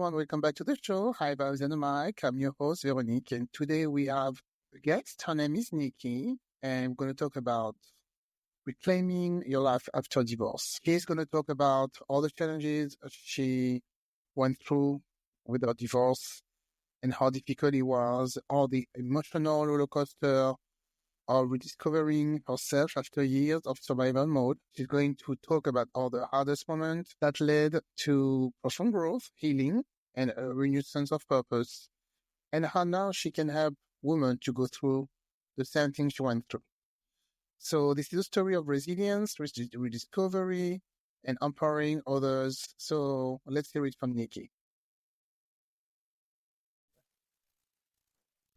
everyone. Welcome back to the show. Hi, Vibes and the mic. I'm your host, Veronique, and today we have a guest. Her name is Nicki, and we're going to talk about reclaiming your life after divorce. She's going to talk about all the challenges she went through with her divorce and how difficult it was, all the emotional roller coaster of rediscovering herself after years of survival mode. She's going to talk about all the hardest moments that led to profound growth, healing, and a renewed sense of purpose, and how now she can help women to go through the same thing she went through. So this is a story of resilience, rediscovery, and empowering others. So let's hear it from Nicki.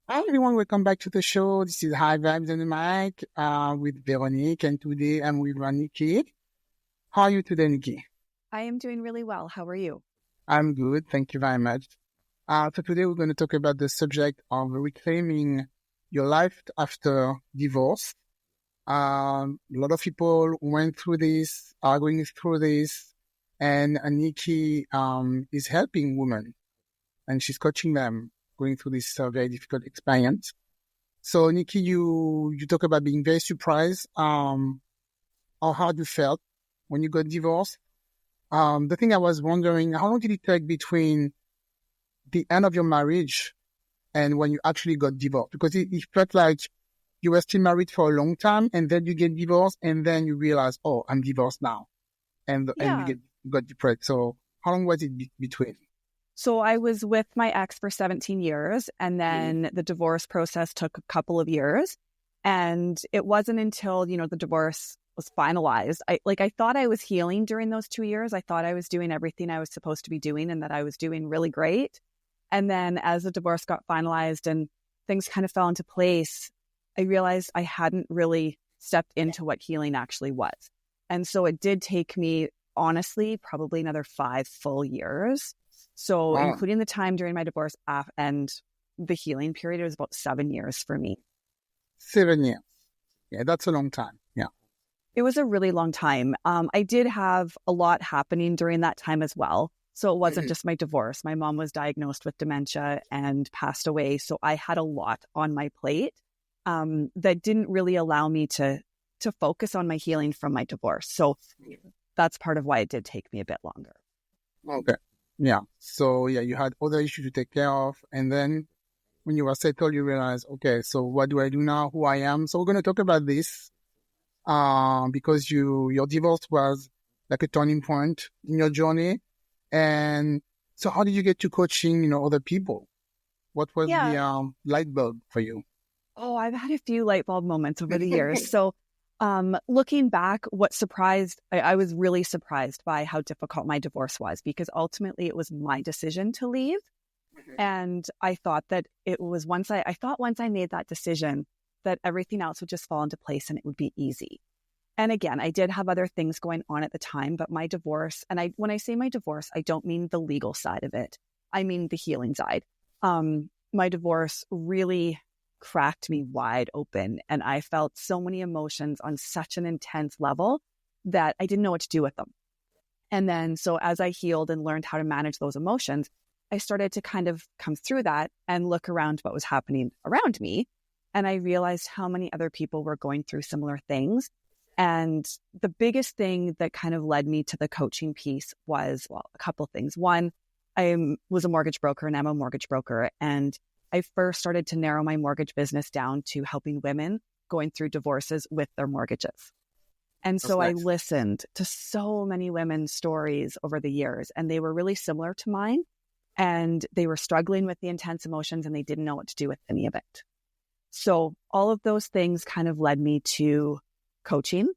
Hi everyone, welcome back to the show. This is High Vibes and the Mic with Veronique, and today I'm with Nicki. How are you today, Nicki? I am doing really well. How are you? I'm good, thank you very much. So today we're going to talk about the subject of reclaiming your life after divorce. A lot of people went through this, are going through this, and Nicki is helping women, and she's coaching them going through this very difficult experience. So, Nicki, you talk about being very surprised how hard you felt when you got divorced. The thing I was wondering, how long did it take between the end of your marriage and when you actually got divorced? Because it felt like you were still married for a long time, and then you get divorced, and then you realize, oh, I'm divorced now, and you got depressed. So, how long was it between? So I was with my ex for 17 years, and then the divorce process took a couple of years. And it wasn't until, the divorce was finalized. I thought I was healing during those 2 years. I thought I was doing everything I was supposed to be doing and that I was doing really great. And then as the divorce got finalized and things kind of fell into place, I realized I hadn't really stepped into what healing actually was. And so it did take me, honestly, probably another 5 full years. So including the time during my divorce and the healing period, it was about 7 years for me. 7 years. Yeah, that's a long time. Yeah. It was a really long time. I did have a lot happening during that time as well. So it wasn't just my divorce. My mom was diagnosed with dementia and passed away. So I had a lot on my plate that didn't really allow me to focus on my healing from my divorce. So that's part of why it did take me a bit longer. Okay. Yeah. So, you had other issues to take care of. And then when you were settled, you realized, okay, so what do I do now? Who I am? So we're going to talk about this because your divorce was like a turning point in your journey. And so how did you get to coaching, other people? What was the light bulb for you? Oh, I've had a few light bulb moments over the years. So looking back, I was really surprised by how difficult my divorce was, because ultimately it was my decision to leave. And I thought that once I made that decision, that everything else would just fall into place and it would be easy. And again, I did have other things going on at the time, but my divorce, and when I say my divorce, I don't mean the legal side of it. I mean the healing side. My divorce really cracked me wide open, and I felt so many emotions on such an intense level that I didn't know what to do with them. And then so as I healed and learned how to manage those emotions, I started to kind of come through that and look around what was happening around me. And I realized how many other people were going through similar things. And the biggest thing that kind of led me to the coaching piece was, a couple of things. One, I was a mortgage broker, and I'm a mortgage broker. And I first started to narrow my mortgage business down to helping women going through divorces with their mortgages. And so I listened to so many women's stories over the years, and they were really similar to mine. And they were struggling with the intense emotions, and they didn't know what to do with any of it. So all of those things kind of led me to coaching.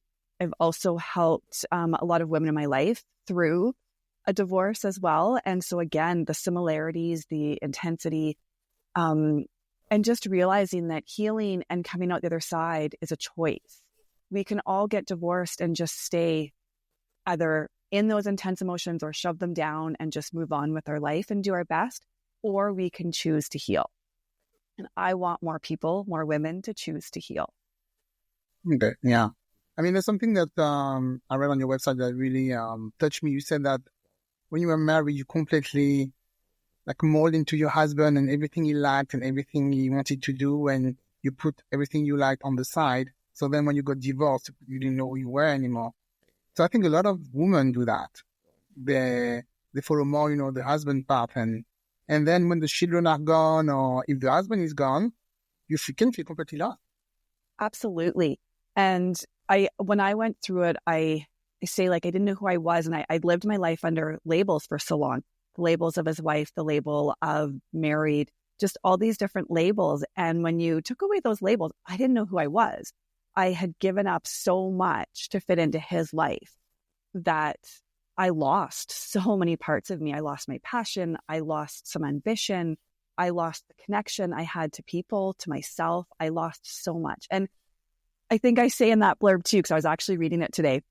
I've also helped a lot of women in my life through a divorce as well. And so again, the similarities, the intensity, and just realizing that healing and coming out the other side is a choice. We can all get divorced and just stay either in those intense emotions or shove them down and just move on with our life and do our best, or we can choose to heal. And I want more women to choose to heal. Okay, yeah. I mean, there's something that I read on your website that really touched me. You said that when you were married, you completely like mold into your husband and everything he liked and everything he wanted to do, and you put everything you liked on the side. So then when you got divorced, you didn't know who you were anymore. So I think a lot of women do that. They follow more, the husband part, and then when the children are gone, or if the husband is gone, you can feel completely lost. Absolutely. And when I went through it, I say, like, I didn't know who I was, and I lived my life under labels for so long. The labels of his wife, the label of married, just all these different labels. And when you took away those labels, I didn't know who I was. I had given up so much to fit into his life that I lost so many parts of me. I lost my passion. I lost some ambition. I lost the connection I had to people, to myself. I lost so much. And I think I say in that blurb too, because I was actually reading it today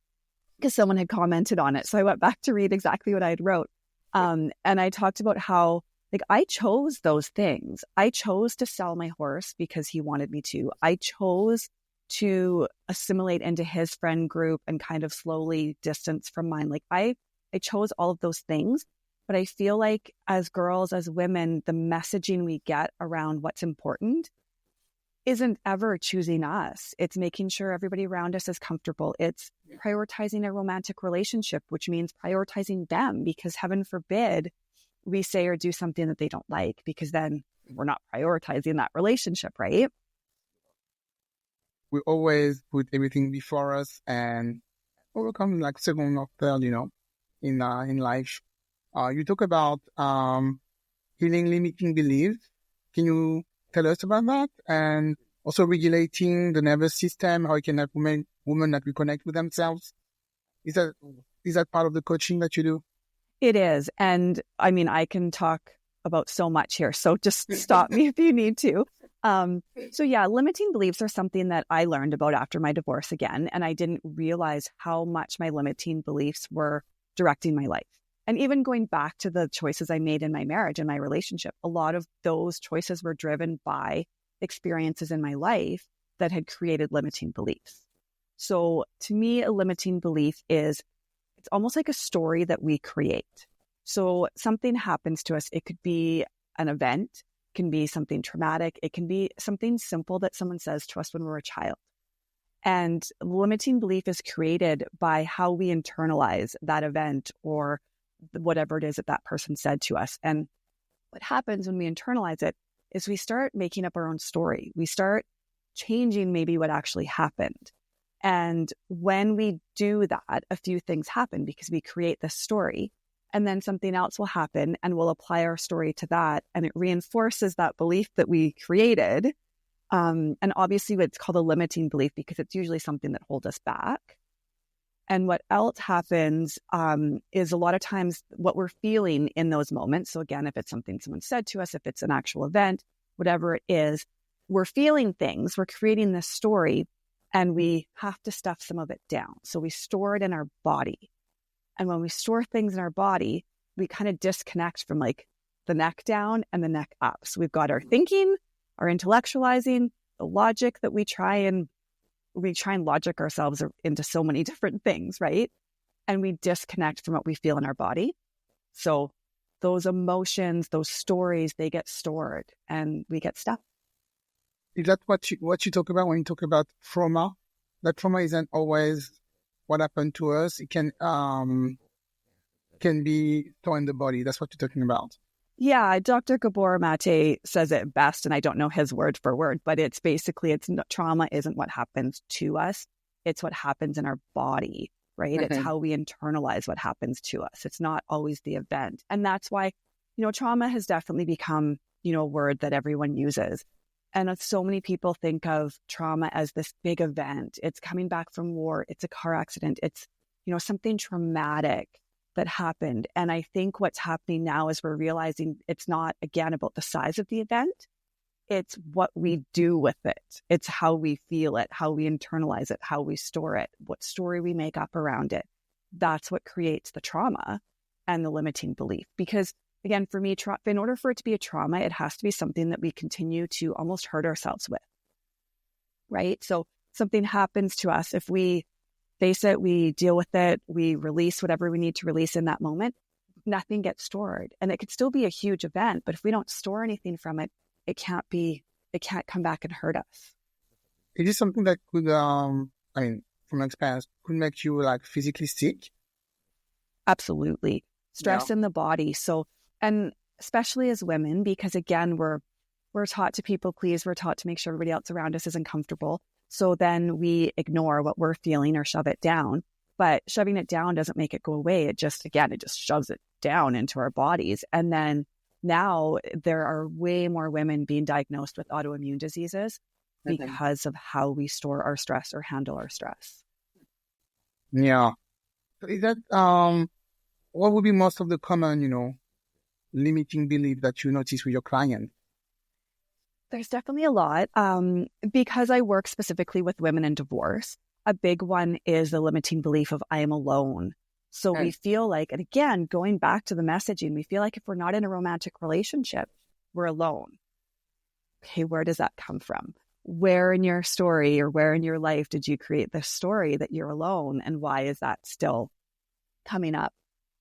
because someone had commented on it. So I went back to read exactly what I had wrote. And I talked about how, like, I chose those things. I chose to sell my horse because he wanted me to. I chose to assimilate into his friend group and kind of slowly distance from mine. Like, I chose all of those things. But I feel like as girls, as women, the messaging we get around what's important isn't ever choosing us. It's making sure everybody around us is comfortable. It's prioritizing a romantic relationship, which means prioritizing them, because heaven forbid we say or do something that they don't like, because then we're not prioritizing that relationship, right? We always put everything before us and overcome like second or third, in life. You talk about healing limiting beliefs. Can you tell us about that? And also regulating the nervous system, how it can help women that reconnect with themselves. Is that part of the coaching that you do? It is. And I mean, I can talk about so much here, so just stop me if you need to. So yeah, limiting beliefs are something that I learned about after my divorce again. And I didn't realize how much my limiting beliefs were directing my life. And even going back to the choices I made in my marriage and my relationship, a lot of those choices were driven by experiences in my life that had created limiting beliefs. So to me, a limiting belief it's almost like a story that we create. So something happens to us. It could be an event, it can be something traumatic, it can be something simple that someone says to us when we're a child. And limiting belief is created by how we internalize that event or whatever it is that person said to us. And what happens when we internalize it is we start making up our own story. We start changing maybe what actually happened. And when we do that, a few things happen because we create this story, and then something else will happen and we'll apply our story to that. And it reinforces that belief that we created. And obviously it's called a limiting belief because it's usually something that holds us back. And what else happens is a lot of times what we're feeling in those moments. So again, if it's something someone said to us, if it's an actual event, whatever it is, we're feeling things, we're creating this story, and we have to stuff some of it down. So we store it in our body. And when we store things in our body, we kind of disconnect from like the neck down and the neck up. So we've got our thinking, our intellectualizing, the logic that we try and logic ourselves into so many different things, right? And we disconnect from what we feel in our body. So those emotions, those stories, they get stored and we get stuck. Is that what you talk about when you talk about trauma? That trauma isn't always what happened to us. It can be stored in the body. That's what you're talking about. Yeah, Dr. Gabor Mate says it best, and I don't know his word for word, but it's basically, trauma isn't what happens to us. It's what happens in our body, right? Mm-hmm. It's how we internalize what happens to us. It's not always the event. And that's why, trauma has definitely become, a word that everyone uses. And so many people think of trauma as this big event. It's coming back from war. It's a car accident. It's, something traumatic that happened. And I think what's happening now is we're realizing it's not, again, about the size of the event. It's what we do with it. It's how we feel it, how we internalize it, how we store it, what story we make up around it. That's what creates the trauma and the limiting belief. Because again, for me, in order for it to be a trauma, it has to be something that we continue to almost hurt ourselves with, right? So something happens to us. If we face it, we deal with it, we release whatever we need to release in that moment. nothing gets stored. And it could still be a huge event, but if we don't store anything from it, it can't come back and hurt us. Is this something that could, from experience, could make you like physically sick? Absolutely. Stress in the body. So, and especially as women, because again, we're taught to people please, we're taught to make sure everybody else around us isn't comfortable. So then we ignore what we're feeling or shove it down. But shoving it down doesn't make it go away. It just shoves it down into our bodies. And then now there are way more women being diagnosed with autoimmune diseases because of how we store our stress or handle our stress. Yeah. So is that, what would be most of the common, limiting belief that you notice with your client? There's definitely a lot. Because I work specifically with women in divorce, a big one is the limiting belief of I am alone. So we feel like, and again, going back to the messaging, we feel like if we're not in a romantic relationship, we're alone. Okay, where does that come from? Where in your story or where in your life did you create this story that you're alone? And why is that still coming up?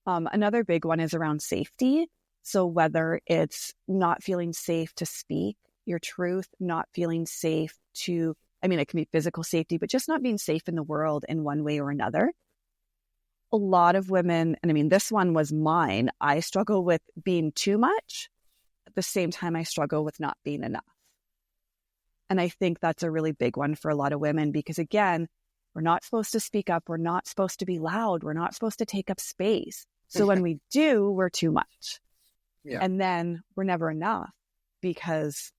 Another big one is around safety. So whether it's not feeling safe to speak your truth, not feeling safe to, it can be physical safety, but just not being safe in the world in one way or another. A lot of women, and this one was mine, I struggle with being too much. At the same time, I struggle with not being enough. And I think that's a really big one for a lot of women because, again, we're not supposed to speak up. We're not supposed to be loud. We're not supposed to take up space. So when we do, we're too much. Yeah. And then we're never enough because,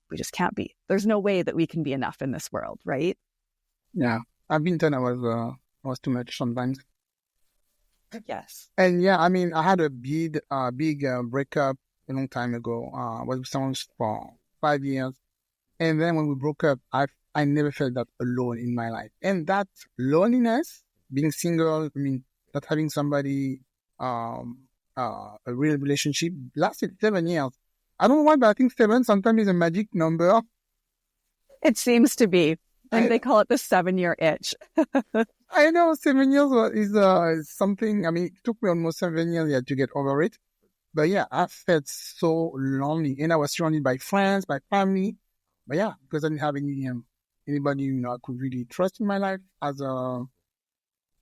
we just can't be. There's no way that we can be enough in this world, right? Yeah. I've been told I was too much sometimes. Yes. And yeah, I had a big breakup a long time ago. I was with someone for 5 years. And then when we broke up, I never felt that alone in my life. And that loneliness, being single, not having somebody, a real relationship, lasted 7 years. I don't know why, but I think 7 sometimes is a magic number. It seems to be. They call it the 7-year itch. I know 7 years is something, it took me almost 7 years to get over it. But yeah, I felt so lonely. And I was surrounded by friends, by family. But yeah, because I didn't have anybody I could really trust in my life as a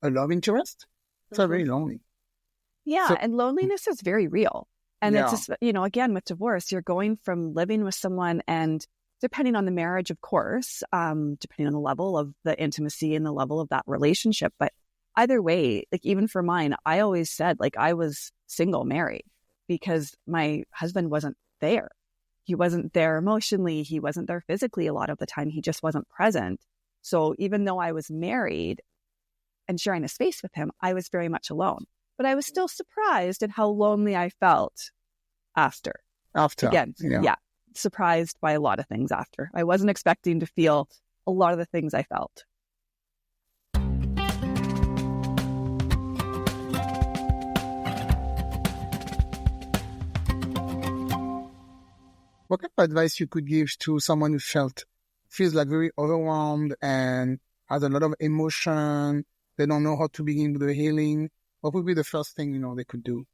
love interest. So very lonely. Yeah, and loneliness is very real. And it's just, again, with divorce, you're going from living with someone and depending on the marriage, of course, depending on the level of the intimacy and the level of that relationship. But either way, like even for mine, I always said I was single married because my husband wasn't there. He wasn't there emotionally. He wasn't there physically a lot of the time. He just wasn't present. So even though I was married and sharing a space with him, I was very much alone. But I was still surprised at how lonely I felt after. Again, yeah, surprised by a lot of things after. I wasn't expecting to feel a lot of the things I felt. What kind of advice you could give to someone who feels like very overwhelmed and has a lot of emotion? They don't know how to begin with the healing. What would be the first thing, they could do?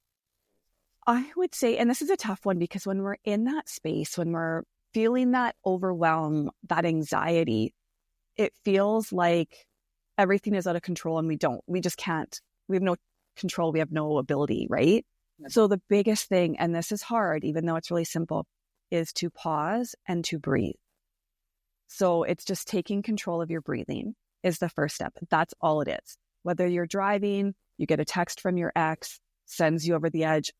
I would say, and this is a tough one because when we're in that space, when we're feeling that overwhelm, that anxiety, it feels like everything is out of control and we just can't, we have no control. We have no ability, right? Yeah. So the biggest thing, and this is hard, even though it's really simple, is to pause and to breathe. So it's just taking control of your breathing is the first step. That's all it is. Whether you're driving, you get a text from your ex, sends you over the edge.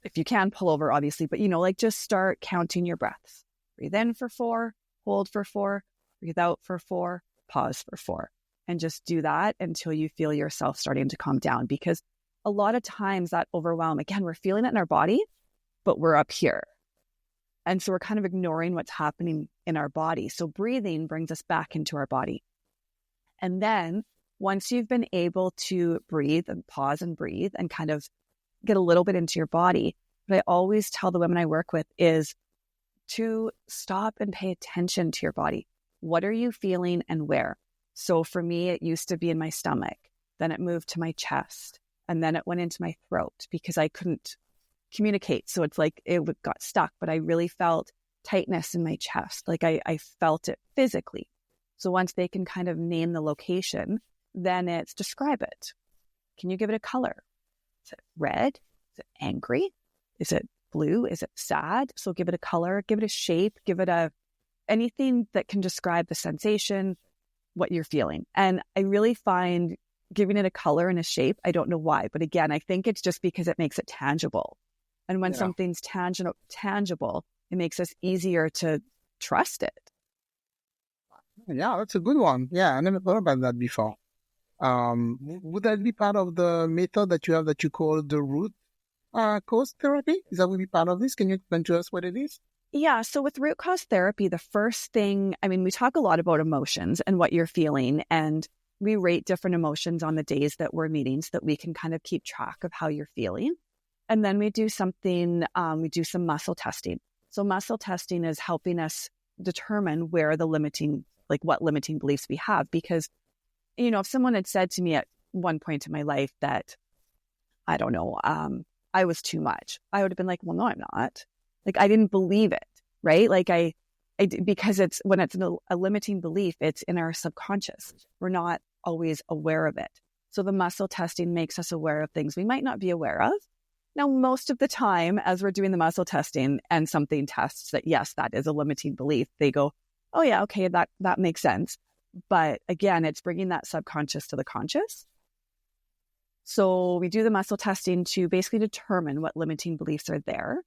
If you can, pull over, obviously, but just start counting your breaths. Breathe in for 4, hold for 4, breathe out for 4, pause for 4. And just do that until you feel yourself starting to calm down. Because a lot of times that overwhelm, again, we're feeling it in our body, but we're up here. And so we're kind of ignoring what's happening in our body. So breathing brings us back into our body. And then once you've been able to breathe and pause and breathe and kind of get a little bit into your body, what I always tell the women I work with is to stop and pay attention to your body. What are you feeling and where? So for me, it used to be in my stomach. Then it moved to my chest. and then it went into my throat because I couldn't communicate. So it's like it got stuck, but I really felt tightness in my chest. Like I felt it physically. So once they can kind of name the location, then it's describe it. Can you give it a color? Is it red? Is it angry? Is it blue? Is it sad? So give it a color, give it a shape, give it anything that can describe the sensation, what you're feeling. And I really find giving it a color and a shape, I don't know why, but again, I think it's just because it makes it tangible. And when something's tangible, it makes us easier to trust it. Yeah, that's a good one. Yeah, I never thought about that before. Would that be part of the method that you have that you call the root cause therapy? Is that would be part of this? Can you explain to us what it is? Yeah. So with root cause therapy, the first thing, I mean, we talk a lot about emotions and what you're feeling, and we rate different emotions on the days that we're meeting so that we can kind of keep track of how you're feeling. And then we do something, we do some muscle testing. So muscle testing is helping us determine where the limiting, like what limiting beliefs we have. Because, you know, if someone had said to me at one point in my life that, I don't know, I was too much, I would have been like, well, no, I'm not. Like, I didn't believe it, right? Like because it's, when it's a limiting belief, it's in our subconscious. We're not always aware of it. So the muscle testing makes us aware of things we might not be aware of. Now, most of the time, as we're doing the muscle testing and something tests that, yes, that is a limiting belief, they go, oh yeah, okay, that makes sense. But again, it's bringing that subconscious to the conscious. So we do the muscle testing to basically determine what limiting beliefs are there.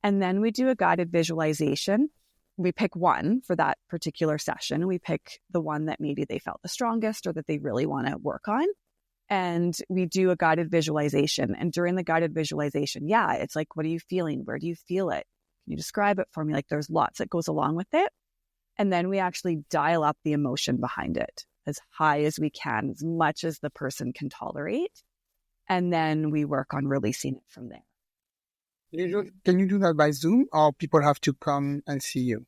And then we do a guided visualization. We pick one for that particular session. We pick the one that maybe they felt the strongest or that they really want to work on. And we do a guided visualization. And during the guided visualization, yeah, it's like, what are you feeling? Where do you feel it? Can you describe it for me? Like, there's lots that goes along with it. And then we actually dial up the emotion behind it as high as we can, as much as the person can tolerate. And then we work on releasing it from there. Can you do that by Zoom, or people have to come and see you?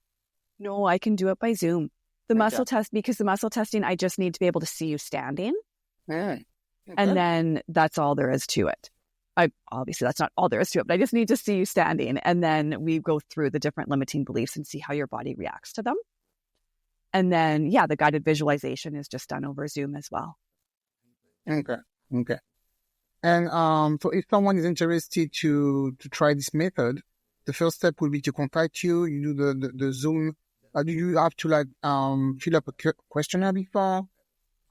No, I can do it by Zoom. The muscle test, because the muscle testing, I just need to be able to see you standing. Okay. And then that's all there is to it. Obviously, that's not all there is to it, but I just need to see you standing. And then we go through the different limiting beliefs and see how your body reacts to them. And then, yeah, the guided visualization is just done over Zoom as well. Okay. And so if someone is interested to try this method, the first step will be to contact you. You do the Zoom. Do you have to fill up a questionnaire before,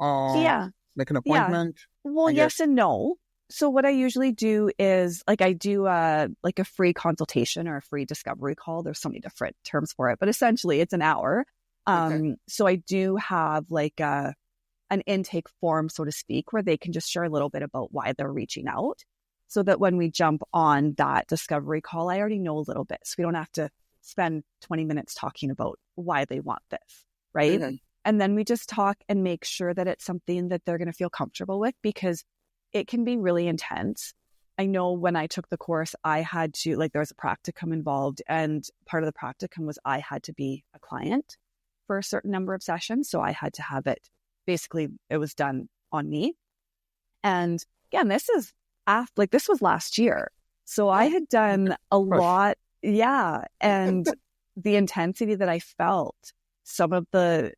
or make an appointment? Yeah. Well, yes and no. So what I usually do is I do a free consultation or a free discovery call. There's so many different terms for it, but essentially it's an hour. So I do have an intake form, so to speak, where they can just share a little bit about why they're reaching out, so that when we jump on that discovery call, I already know a little bit. So we don't have to spend 20 minutes talking about why they want this, right? Mm-hmm. And then we just talk and make sure that it's something that they're going to feel comfortable with, because it can be really intense. I know when I took the course, I had to, there was a practicum involved, and part of the practicum was I had to be a client for a certain number of sessions. So I had to have it, basically it was done on me. And again, this was last year. So I had done a lot. Yeah. And the intensity that I felt, some of the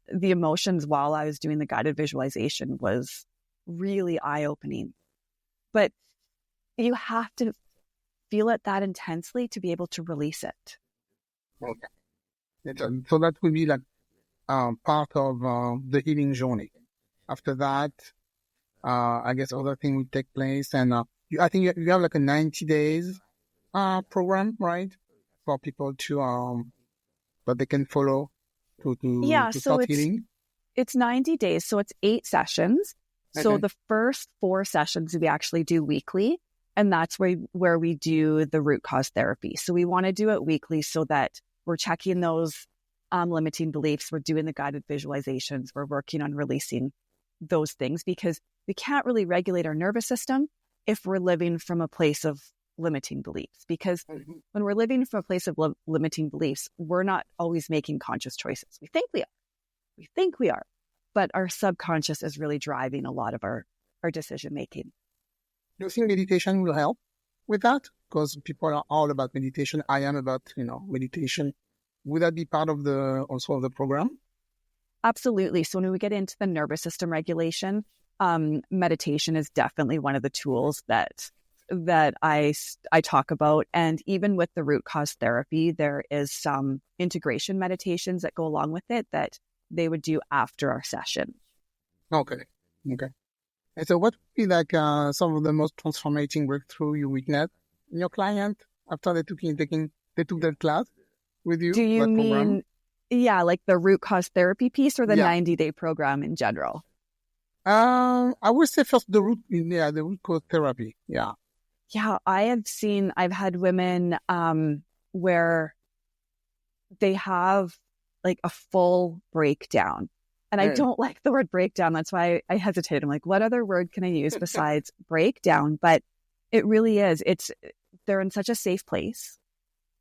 emotions while I was doing the guided visualization was really eye-opening. But you have to feel it that intensely to be able to release it. Okay. So that will be part of the healing journey. After that, I guess other things will take place. And I think you have a 90 days program, right? For people to that they can follow to start healing. It's 90 days. So it's 8 sessions. So the first 4 sessions we actually do weekly. And that's where we do the root cause therapy. So we want to do it weekly so that we're checking those limiting beliefs. We're doing the guided visualizations. We're working on releasing those things, because we can't really regulate our nervous system if we're living from a place of limiting beliefs. Because when we're living from a place of limiting beliefs, we're not always making conscious choices. We think we are, but our subconscious is really driving a lot of our decision making. Do you think meditation will help with that? Because people are all about meditation. I am about, meditation. Would that be part of also of the program? Absolutely. So when we get into the nervous system regulation, meditation is definitely one of the tools that I talk about. And even with the root cause therapy, there is some integration meditations that go along with it that they would do after our session. Okay. And so what would be like some of the most transformating breakthrough you witnessed in your client after they took that class with you, Do you that program? mean, like the root cause therapy piece or the Yeah. 90-day program in general? I would say first the root cause therapy. Yeah. Yeah, I've had women where they have like a full breakdown. And I don't like the word breakdown. That's why I hesitate. I'm like, what other word can I use besides breakdown? But it really is. They're in such a safe place.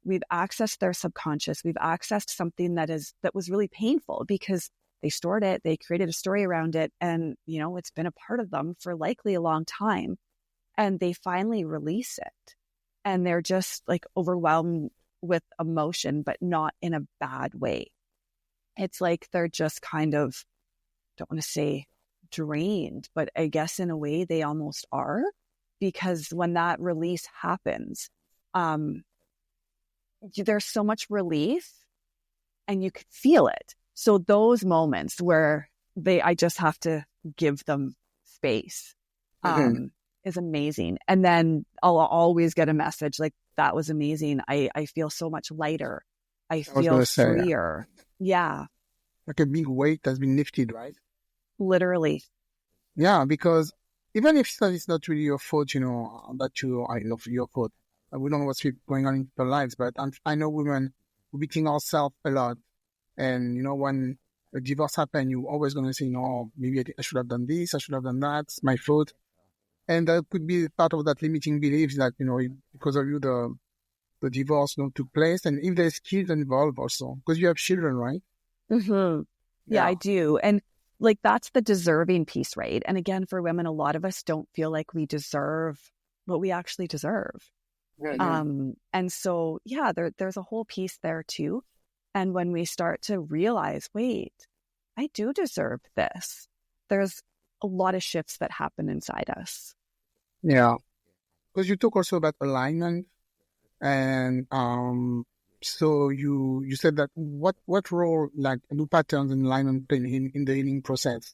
We've accessed their subconscious. We've accessed something that was really painful because they stored it. They created a story around it. And, it's been a part of them for likely a long time. And they finally release it. And they're just like overwhelmed with emotion, but not in a bad way. It's like they're just kind of, don't want to say drained, but I guess in a way they almost are, because when that release happens, there's so much relief and you could feel it. So those moments where I just have to give them space is amazing. And then I'll always get a message like, that was amazing. I feel so much lighter. I feel freer. Yeah. Like a big weight has been lifted, right? Literally. Yeah, because even if it's not really your fault, that your fault. We don't know what's going on in their lives, but I know women who beating ourselves a lot. And, when a divorce happens, you're always going to say, maybe I should have done this, I should have done that, it's my fault. And that could be part of that limiting belief that, because of you, the divorce took place. And if there's kids involved also, because you have children, right? Mm-hmm. Yeah, I do. And like, that's the deserving piece, right? And again, for women, a lot of us don't feel like we deserve what we actually deserve. And so, there's a whole piece there too. And when we start to realize, wait, I do deserve this, there's a lot of shifts that happen inside us. Yeah. Because you talk also about alignment. And so you said that what role like do patterns and alignment play in the healing process?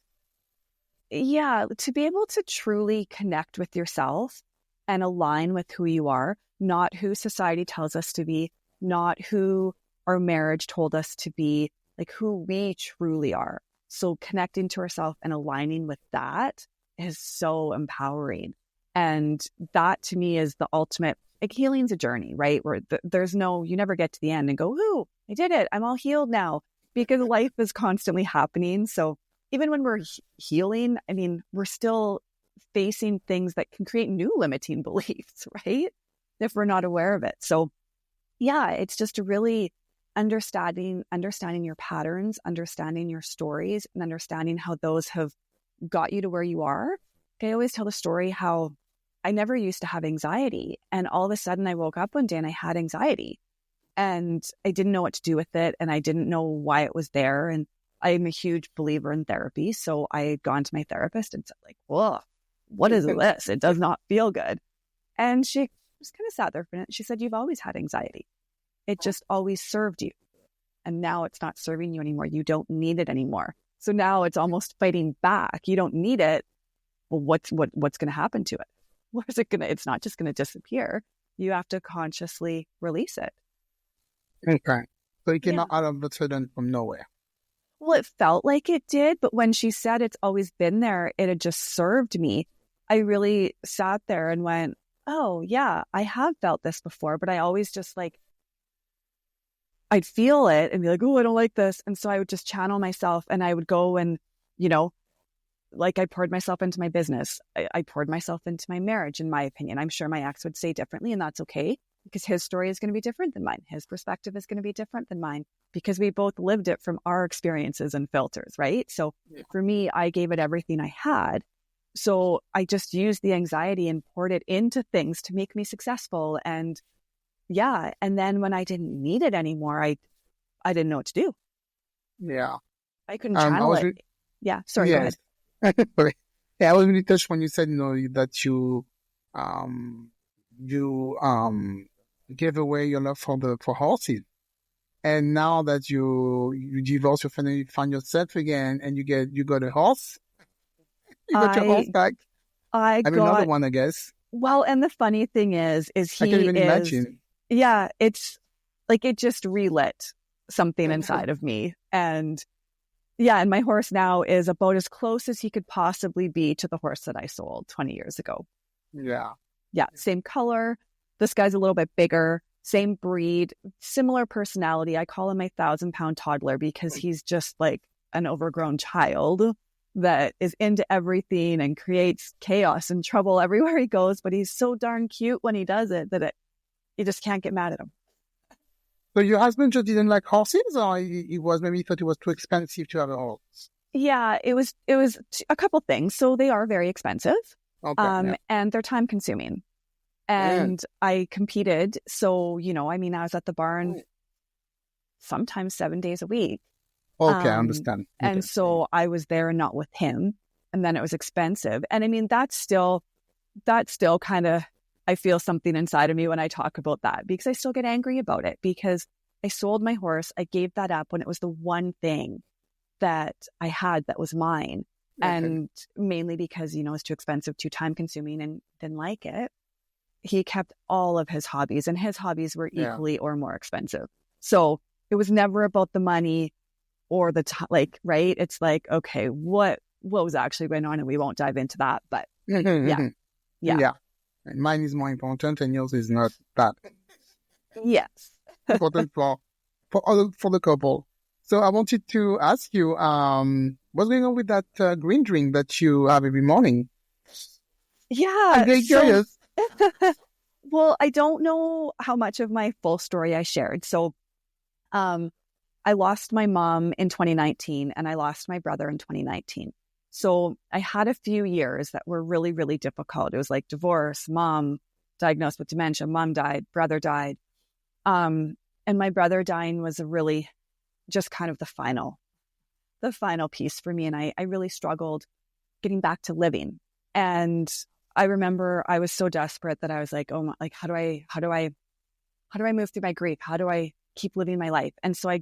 Yeah, to be able to truly connect with yourself and align with who you are, not who society tells us to be, not who our marriage told us to be, like who we truly are. So connecting to ourselves and aligning with that is so empowering. And that to me is the ultimate, like healing's a journey, right? Where there's you never get to the end and go, ooh, I did it. I'm all healed now, because life is constantly happening. So even when we're healing, I mean, we're still facing things that can create new limiting beliefs, right? If we're not aware of it. So yeah, it's just really understanding your patterns, understanding your stories, and understanding how those have got you to where you are. I always tell the story how I never used to have anxiety. And all of a sudden I woke up one day and I had anxiety. And I didn't know what to do with it. And I didn't know why it was there. And I'm a huge believer in therapy. So I had gone to my therapist and said, like, whoa, what is this? It does not feel good. And she just kind of sat there for a minute. She said, you've always had anxiety. It just always served you. And now it's not serving you anymore. You don't need it anymore. So now it's almost fighting back. You don't need it. Well, what's going to happen to it? It's not just going to disappear. You have to consciously release it. Okay. So it came out of the sudden from nowhere. Well, it felt like it did, but when she said it's always been there, it had just served me. I really sat there and went, oh yeah, I have felt this before, but I always just I'd feel it and be like, oh, I don't like this. And so I would just channel myself and I would go and, I poured myself into my business. I poured myself into my marriage, in my opinion. I'm sure my ex would say differently, and that's okay, because his story is going to be different than mine. His perspective is going to be different than mine, because we both lived it from our experiences and filters, right? So for me, I gave it everything I had so I just used the anxiety and poured it into things to make me successful. And yeah. And then when I didn't need it anymore, I didn't know what to do. Yeah. I couldn't channel it. Yeah. Sorry, yes. go ahead. Yeah, I was really touched when you said, that you gave away your love for horses. And now that you divorce, you finally find yourself again and you got a horse. You got your horse back. I mean, another one, I guess. Well, and the funny thing is I can't even imagine. Yeah, it's like it just relit something inside of me. And yeah, and my horse now is about as close as he could possibly be to the horse that I sold 20 years ago. Yeah. Yeah, same color. This guy's a little bit bigger, same breed, similar personality. I call him my 1,000-pound toddler because he's just like an overgrown child that is into everything and creates chaos and trouble everywhere he goes. But he's so darn cute when he does it that you just can't get mad at him. So your husband just didn't like horses, or he thought it was too expensive to have a horse? Yeah, it was a couple things. So they are very expensive, okay, and they're time consuming. And I competed. So, I was at the barn sometimes 7 days a week. Okay, I understand. Okay. And so I was there and not with him. And then it was expensive. And I mean, that's still kind of, I feel something inside of me when I talk about that, because I still get angry about it, because I sold my horse. I gave that up when it was the one thing that I had that was mine. Okay. And mainly because, it was too expensive, too time consuming, and didn't like it. He kept all of his hobbies, and his hobbies were equally or more expensive. So it was never about the money or the right? It's like, okay, what was actually going on? And we won't dive into that, but yeah. And mine is more important, and yours is not that. Yes. important for the couple. So I wanted to ask you, what's going on with that green drink that you have every morning? Yeah. I'm very curious. Well, I don't know how much of my full story I shared. So, I lost my mom in 2019 and I lost my brother in 2019. So I had a few years that were really, really difficult. It was like divorce, mom diagnosed with dementia, mom died, brother died. And my brother dying was really just kind of the final piece for me. And I really struggled getting back to living. And I remember I was so desperate that I was like, how do I move through my grief? How do I keep living my life? And so I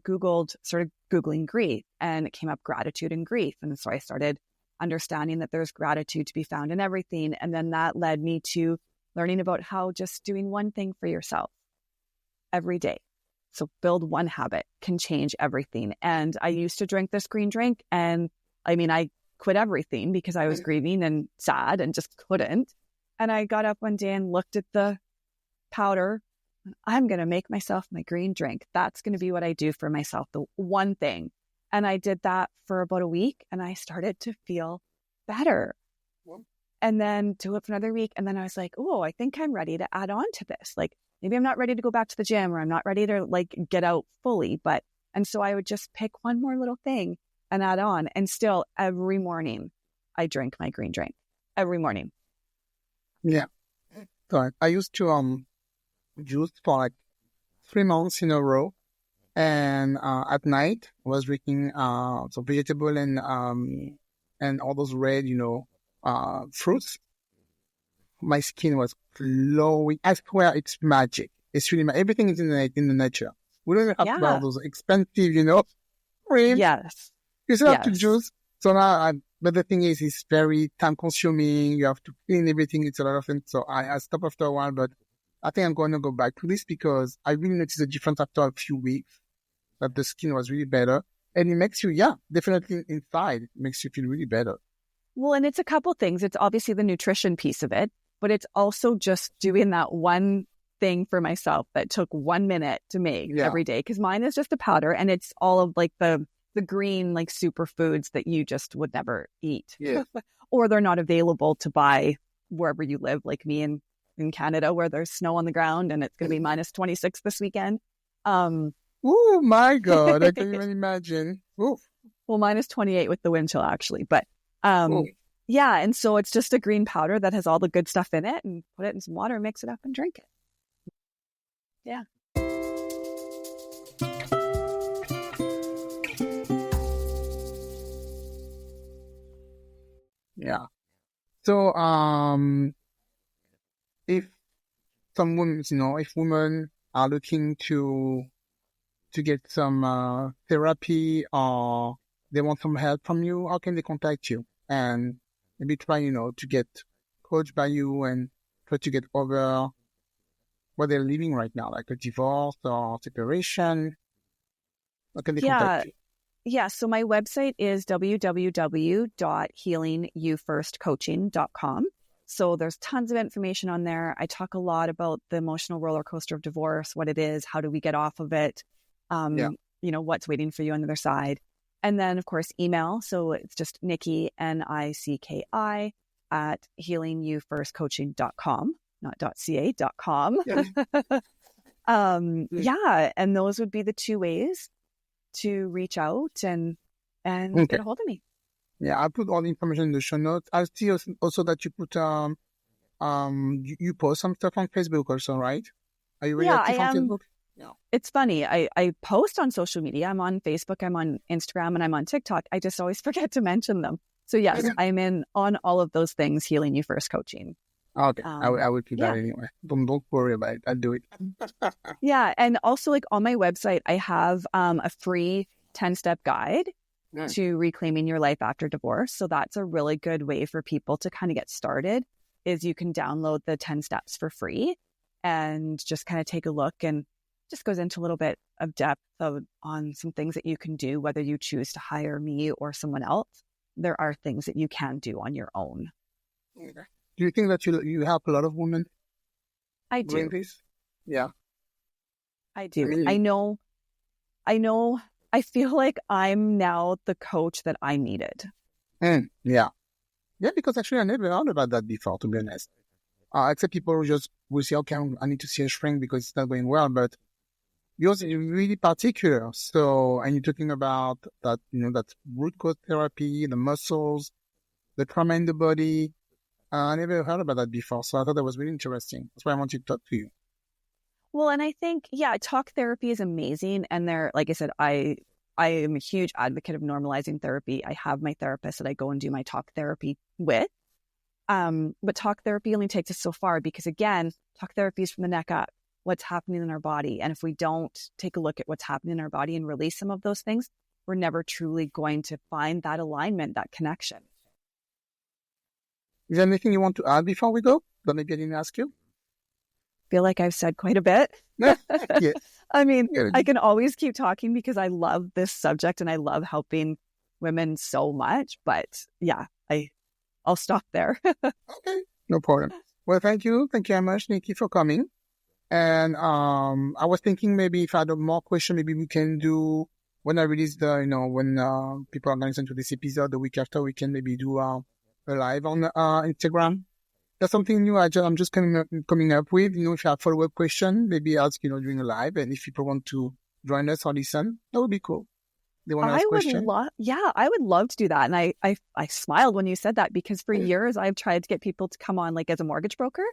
started Googling grief, and it came up gratitude and grief. And so I started understanding that there's gratitude to be found in everything. And then that led me to learning about how just doing one thing for yourself every day. So build one habit can change everything. And I used to drink this green drink, and I quit everything because I was grieving and sad and just couldn't. And I got up one day and looked at the powder. I'm going to make myself my green drink. That's going to be what I do for myself, the one thing. And I did that for about a week, and I started to feel better. And then do it for another week. And then I was like, oh, I think I'm ready to add on to this. Like, maybe I'm not ready to go back to the gym, or I'm not ready to get out fully. And so I would just pick one more little thing and add on. And still every morning I drink my green drink every morning. Yeah. So I used to juice for 3 months in a row. And at night I was drinking so vegetable and all those red, fruits. My skin was glowing. I swear it's magic. It's really everything is in the nature. We don't have to buy all those expensive, creams. Yes. You still have to juice. So now, but the thing is, it's very time consuming. You have to clean everything. It's a lot of things. So I stopped after a while, but I think I'm going to go back to this because I really noticed a difference after a few weeks, that the skin was really better. And it makes you, definitely inside, it makes you feel really better. Well, and it's a couple things. It's obviously the nutrition piece of it, but it's also just doing that one thing for myself that took 1 minute to make every day. Because mine is just a powder, and it's all of the green superfoods that you just would never eat. Yeah. Or they're not available to buy wherever you live, like me in Canada, where there's snow on the ground and it's going to be minus 26 this weekend. Oh my God, I can't even imagine. Oof. Well, minus 28 with the wind chill, actually. But Yeah. And so it's just a green powder that has all the good stuff in it, and put it in some water, mix it up and drink it. Yeah. Yeah. So, if some women, if women are looking to get some therapy, or they want some help from you, how can they contact you and maybe try, to get coached by you and try to get over what they're living right now, like a divorce or separation? How can they contact you? Yeah. So my website is www.healingyouFirstCoaching.com. So there's tons of information on there. I talk a lot about the emotional roller coaster of divorce, what it is, how do we get off of it, what's waiting for you on the other side. And then, of course, email. So it's just Nicki, Nicki, at healingyouFirstCoaching.com, not .ca.com. Yeah. And those would be the two ways to reach out and get a hold of me. Yeah, I'll put all the information in the show notes. I'll see also that you put you post some stuff on Facebook also, right? Are you really active on Facebook? Yeah. It's funny. I post on social media. I'm on Facebook, I'm on Instagram, and I'm on TikTok. I just always forget to mention them. So yes, I'm in on all of those things, Healing You First Coaching. Okay. I will keep that anyway. Don't worry about it. I'll do it. Yeah. And also, like, on my website, I have a free 10-step guide to reclaiming your life after divorce. So that's a really good way for people to kind of get started, is you can download the 10 steps for free and just kind of take a look, and just goes into a little bit of depth on some things that you can do, whether you choose to hire me or someone else. There are things that you can do on your own. Okay. Do you think that you help a lot of women? I do. Doing this? Yeah. I do. I know. I feel like I'm now the coach that I needed. Yeah. Yeah, because actually I never heard about that before, to be honest. Except people who just will say, okay, I need to see a shrink because it's not going well. But yours is really particular. So, and you're talking about that, that root cause therapy, the muscles, the trauma in the body. I never heard about that before. So I thought that was really interesting. That's why I wanted to talk to you. Well, and I think, talk therapy is amazing. And like I said, I am a huge advocate of normalizing therapy. I have my therapist that I go and do my talk therapy with. But talk therapy only takes us so far, because again, talk therapy is from the neck up, what's happening in our body. And if we don't take a look at what's happening in our body and release some of those things, we're never truly going to find that alignment, that connection. Is there anything you want to add before we go that maybe I didn't ask you? I feel like I've said quite a bit. Yes. I mean, I can always keep talking because I love this subject and I love helping women so much. But I'll stop there. Okay, no problem. Well, thank you. Thank you very much, Nicki, for coming. And I was thinking maybe if I had more questions, maybe we can do, when I release when people are going to listen to this episode, the week after, we can maybe do a live on Instagram. That's something new I'm just coming up with. If you have follow-up question, maybe ask, during a live. And if people want to join us or listen, that would be cool. They want to ask questions? I would love to do that. And I smiled when you said that, because for years I've tried to get people to come on, like, as a mortgage broker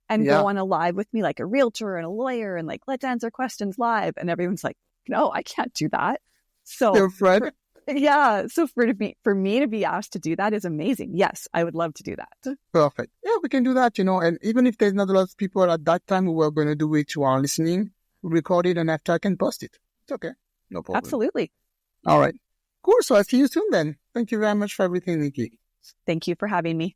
and go on a live with me, like a realtor and a lawyer, and like, let's answer questions live. And everyone's like, no, I can't do that. So they're afraid. So for me to be asked to do that is amazing. Yes, I would love to do that. Perfect. Yeah, we can do that, and even if there's not a lot of people at that time who are going to do it who are listening, record it, and after I can post it. It's okay. No problem. Absolutely. All right. Cool. So I'll see you soon then. Thank you very much for everything, Nicki. Thank you for having me.